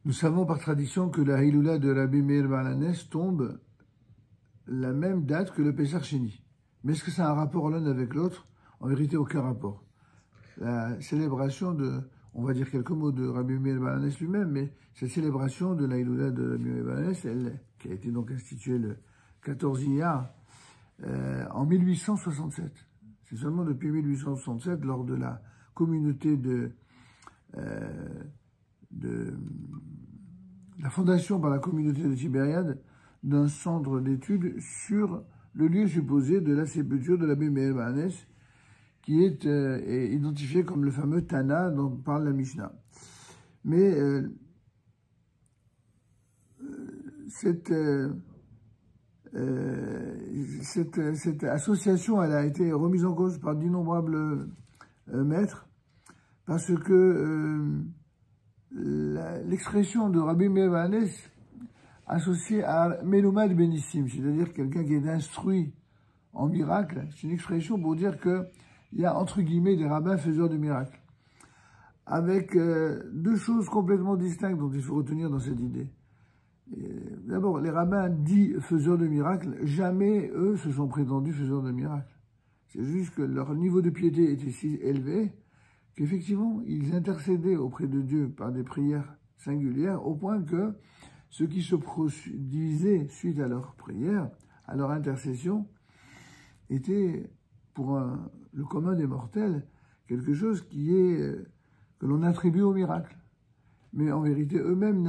Nous savons par tradition que la Hiloula de Rabbi Meir Baal HaNes tombe la même date que le Pesach Sheni. Mais est-ce que ça a un rapport l'un avec l'autre? En vérité, aucun rapport. La célébration de, on va dire quelques mots de Rabbi Meir Baal HaNes lui-même, mais cette célébration de la Hiloula de Rabbi Meir Baal HaNes, elle, qui a été donc instituée le 14 Iyar, en 1867. C'est seulement depuis 1867, lors de la communauté de la fondation par la communauté de Tibériade d'un centre d'études sur le lieu supposé de la sépulture de l'abbé Meir Baal HaNes, qui est identifié comme le fameux Tana dont parle la Mishnah. Mais cette association, elle a été remise en cause par d'innombrables maîtres, parce que l'expression de Rabbi Meir Baal HaNes associée à Melumad Benissim, c'est-à-dire quelqu'un qui est instruit en miracle, c'est une expression pour dire qu'il y a entre guillemets des rabbins faiseurs de miracles, avec deux choses complètement distinctes dont il faut retenir dans cette idée. D'abord, les rabbins dits faiseurs de miracles, jamais eux se sont prétendus faiseurs de miracles. C'est juste que leur niveau de piété était si élevé qu'effectivement, ils intercédaient auprès de Dieu par des prières singulières, au point que ce qui se produisait suite à leur prière, à leur intercession, était, pour le commun des mortels, quelque chose que l'on attribue au miracle. Mais en vérité, eux-mêmes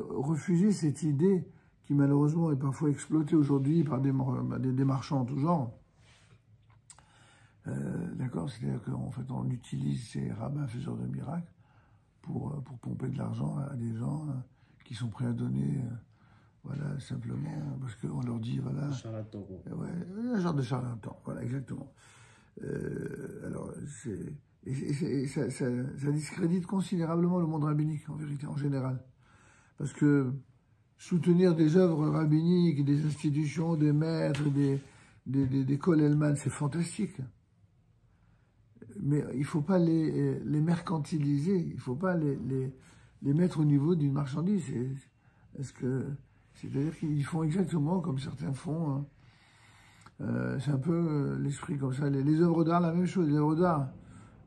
refusaient cette idée qui malheureusement est parfois exploitée aujourd'hui par des marchands en tout genre. D'accord, c'est-à-dire qu'en fait, on utilise ces rabbins faiseurs de miracles pour pomper de l'argent à des gens qui sont prêts à donner, voilà, simplement parce qu'on leur dit, voilà, charlatan. Ouais, un genre de charlatan, voilà, exactement. Alors, ça discrédite considérablement le monde rabbinique, en vérité, en général, parce que soutenir des œuvres rabbiniques, des institutions, des maîtres, des Kollelman, c'est fantastique. Mais il ne faut pas les mercantiliser, il ne faut pas les mettre au niveau d'une marchandise. C'est-à-dire qu'ils font exactement comme certains font. Hein. C'est un peu l'esprit comme ça. Les œuvres d'art, la même chose. Les œuvres d'art,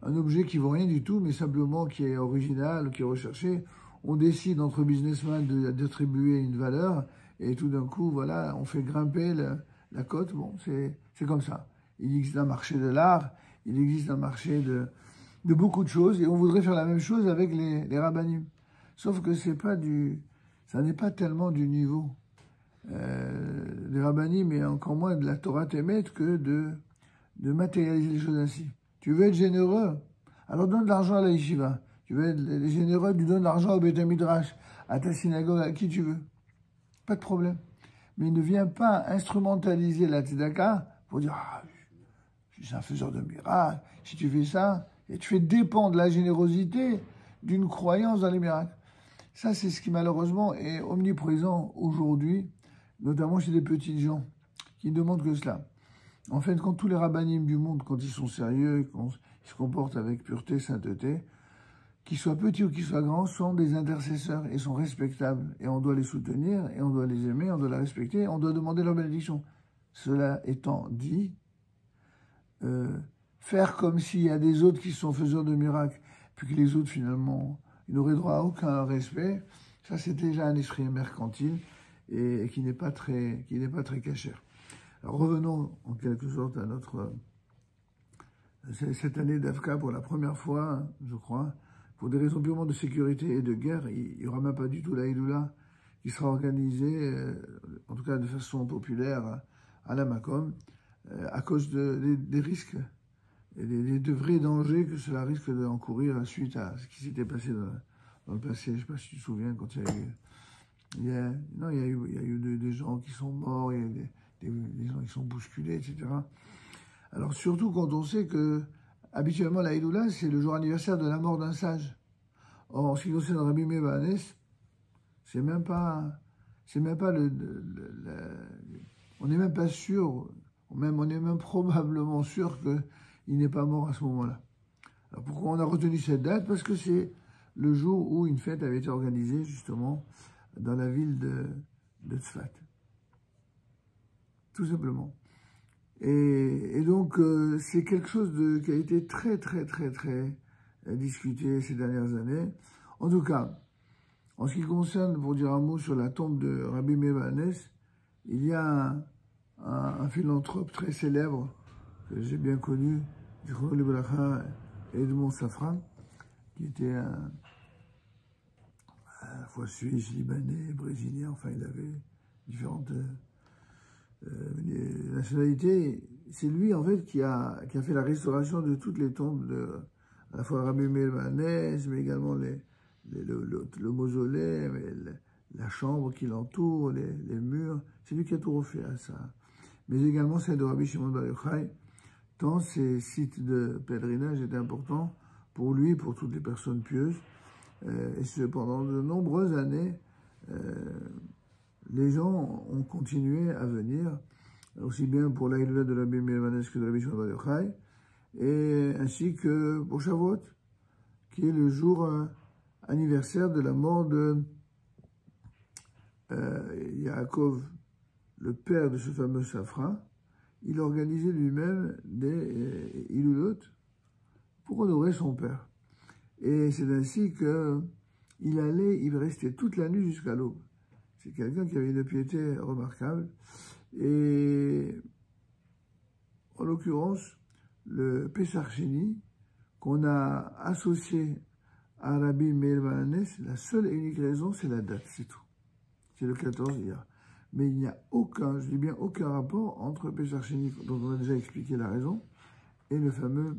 un objet qui ne vaut rien du tout, mais simplement qui est original, qui est recherché. On décide entre businessmen d'attribuer une valeur, et tout d'un coup, voilà, on fait grimper la cote. Bon, c'est comme ça. Il existe un marché de l'art. Il existe un marché de beaucoup de choses, et on voudrait faire la même chose avec les rabbinim. Sauf que ça n'est pas tellement du niveau des rabbinim, et encore moins de la Torah Temet, que de matérialiser les choses ainsi. Tu veux être généreux, alors donne de l'argent à la yeshiva. Tu veux être généreux, tu donnes de l'argent au Beth Midrash, à ta synagogue, à qui tu veux. Pas de problème. Mais ne viens pas instrumentaliser la tzedaka pour dire je suis un faiseur de miracles, si tu fais ça, et tu fais dépendre la générosité d'une croyance dans les miracles. Ça, c'est ce qui malheureusement est omniprésent aujourd'hui, notamment chez des petits gens qui ne demandent que cela. En fait, quand tous les rabbinim du monde, quand ils sont sérieux, quand ils se comportent avec pureté, sainteté, qu'ils soient petits ou qu'ils soient grands, sont des intercesseurs et sont respectables. Et on doit les soutenir, et on doit les aimer, on doit les respecter, on doit demander leur bénédiction. Cela étant dit, faire comme s'il y a des autres qui sont faiseurs de miracles, puis que les autres, finalement, ils n'auraient droit à aucun respect, ça, c'est déjà un esprit mercantile et qui n'est pas très cachère. Alors, revenons en quelque sorte à cette année d'Afka, pour la première fois, je crois, pour des raisons purement de sécurité et de guerre, il n'y aura même pas du tout la Hiloula qui sera organisée, en tout cas de façon populaire, à la Makom, à cause des risques et des vrais dangers que cela risque d'encourir suite à ce qui s'était passé dans le passé. Je ne sais pas si tu te souviens, quand il y a eu des gens qui sont morts, il y a des gens qui sont bousculés, etc. Alors surtout quand on sait que habituellement la Hiloula, c'est le jour anniversaire de la mort d'un sage. Or, en ce qui concerne Rabbi Meir Baal HaNes, on n'est même pas sûr. On est même probablement sûr qu'il n'est pas mort à ce moment-là. Alors pourquoi on a retenu cette date? Parce que c'est le jour où une fête avait été organisée justement dans la ville de Tzfat. Tout simplement. Et donc, c'est quelque chose qui a été très discuté ces dernières années. En tout cas, en ce qui concerne, pour dire un mot sur la tombe de Rabbi Meir Baal HaNes, il y a un philanthrope très célèbre que j'ai bien connu, Edmond Safran, qui était à la fois suisse, libanais, brésilien, enfin il avait différentes nationalités. C'est lui en fait qui a fait la restauration de toutes les tombes à la fois Rabbi Meir Baal HaNes, mais également le mausolée, la chambre qui l'entoure, les murs. C'est lui qui a tout refait à ça. Mais également celle de Rabbi Shimon Bar Yochai, tant ces sites de pèlerinage étaient importants pour lui et pour toutes les personnes pieuses. Et pendant de nombreuses années, les gens ont continué à venir, aussi bien pour l'Aïloula de Rabbi Meir Baal HaNes que de Rabbi Shimon Bar Yochai, et ainsi que pour Shavuot, qui est le jour anniversaire de la mort de Yaakov, le père de ce fameux Safra. Il organisait lui-même des Ilulot pour honorer son père. Et c'est ainsi il restait toute la nuit jusqu'à l'aube. C'est quelqu'un qui avait une piété remarquable. Et en l'occurrence, le Pesach Sheni, qu'on a associé à Rabbi Meir Baal HaNes, la seule et unique raison, c'est la date, c'est tout. C'est le 14 hier. Mais il n'y a aucun, je dis bien aucun rapport entre Pesach Sheni, dont on a déjà expliqué la raison, et le fameux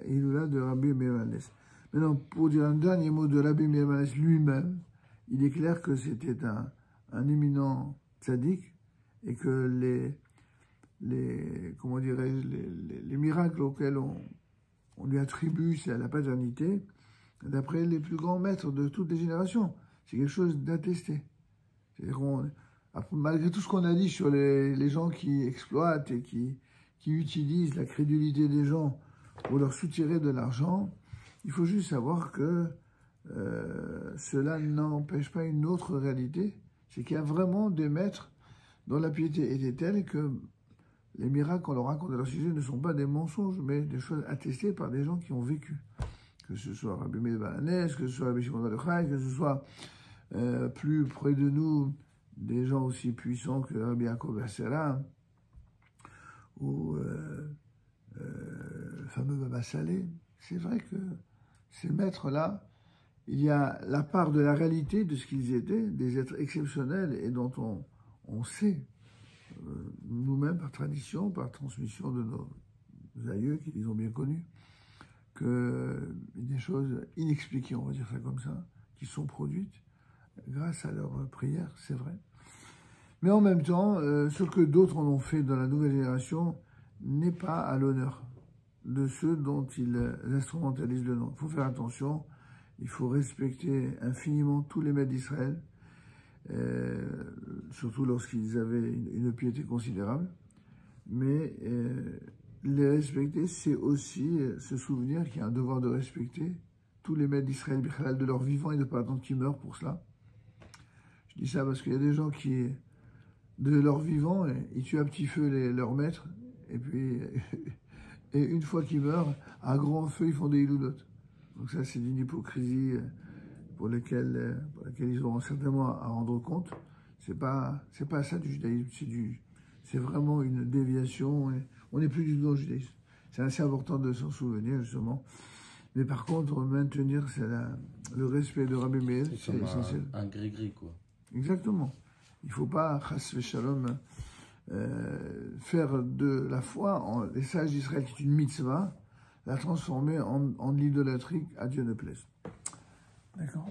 Iloula de Rabbi Meir Baal HaNes. Maintenant, pour dire un dernier mot de Rabbi Meir Baal HaNes lui-même, il est clair que c'était un éminent tzaddik, et que comment dirais-je, les miracles auxquels on lui attribue c'est à la paternité, d'après les plus grands maîtres de toutes les générations. C'est quelque chose d'attesté. Malgré tout ce qu'on a dit sur les gens qui exploitent et qui utilisent la crédulité des gens pour leur soutirer de l'argent, il faut juste savoir que cela n'empêche pas une autre réalité, c'est qu'il y a vraiment des maîtres dont la piété était telle que les miracles qu'on leur raconte à leur sujet ne sont pas des mensonges, mais des choses attestées par des gens qui ont vécu. Que ce soit Rabbi Meir Baal HaNes, que ce soit Rabbi Shimon Bar Yochai, que ce soit plus près de nous des gens aussi puissants que Rabbi Yaakov Bersera, ou le fameux Baba Salé. C'est vrai que ces maîtres-là, il y a la part de la réalité de ce qu'ils étaient, des êtres exceptionnels et dont on sait, nous-mêmes, par tradition, par transmission de nos aïeux qui les ont bien connus, que des choses inexpliquées, on va dire ça comme ça, qui sont produites grâce à leur prière, c'est vrai. Mais en même temps, ce que d'autres en ont fait dans la nouvelle génération n'est pas à l'honneur de ceux dont ils instrumentalisent le nom. Il faut faire attention, il faut respecter infiniment tous les maîtres d'Israël, surtout lorsqu'ils avaient une piété considérable, mais les respecter, c'est aussi se souvenir qu'il y a un devoir de respecter tous les maîtres d'Israël, de leur vivant, et de ne pas attendre qu'ils meurent pour cela. Je dis ça parce qu'il y a des gens qui, de leur vivant, ils tuent à petit feu leurs maîtres, et puis, et une fois qu'ils meurent, à grand feu, ils font des hiloudot. Donc ça, c'est d'une hypocrisie pour laquelle ils auront certainement à rendre compte. C'est pas ça du judaïsme, c'est vraiment une déviation. On n'est plus du tout dans le judaïsme. C'est assez important de s'en souvenir, justement. Mais par contre, maintenir le respect de Rabbi Meir, c'est essentiel. Un gris-gris, quoi. Exactement. Il ne faut pas, chas v'shalom, faire de la foi, les sages d'Israël, qui est une mitzvah, la transformer en l'idolâtrie, à Dieu ne plaise. D'accord.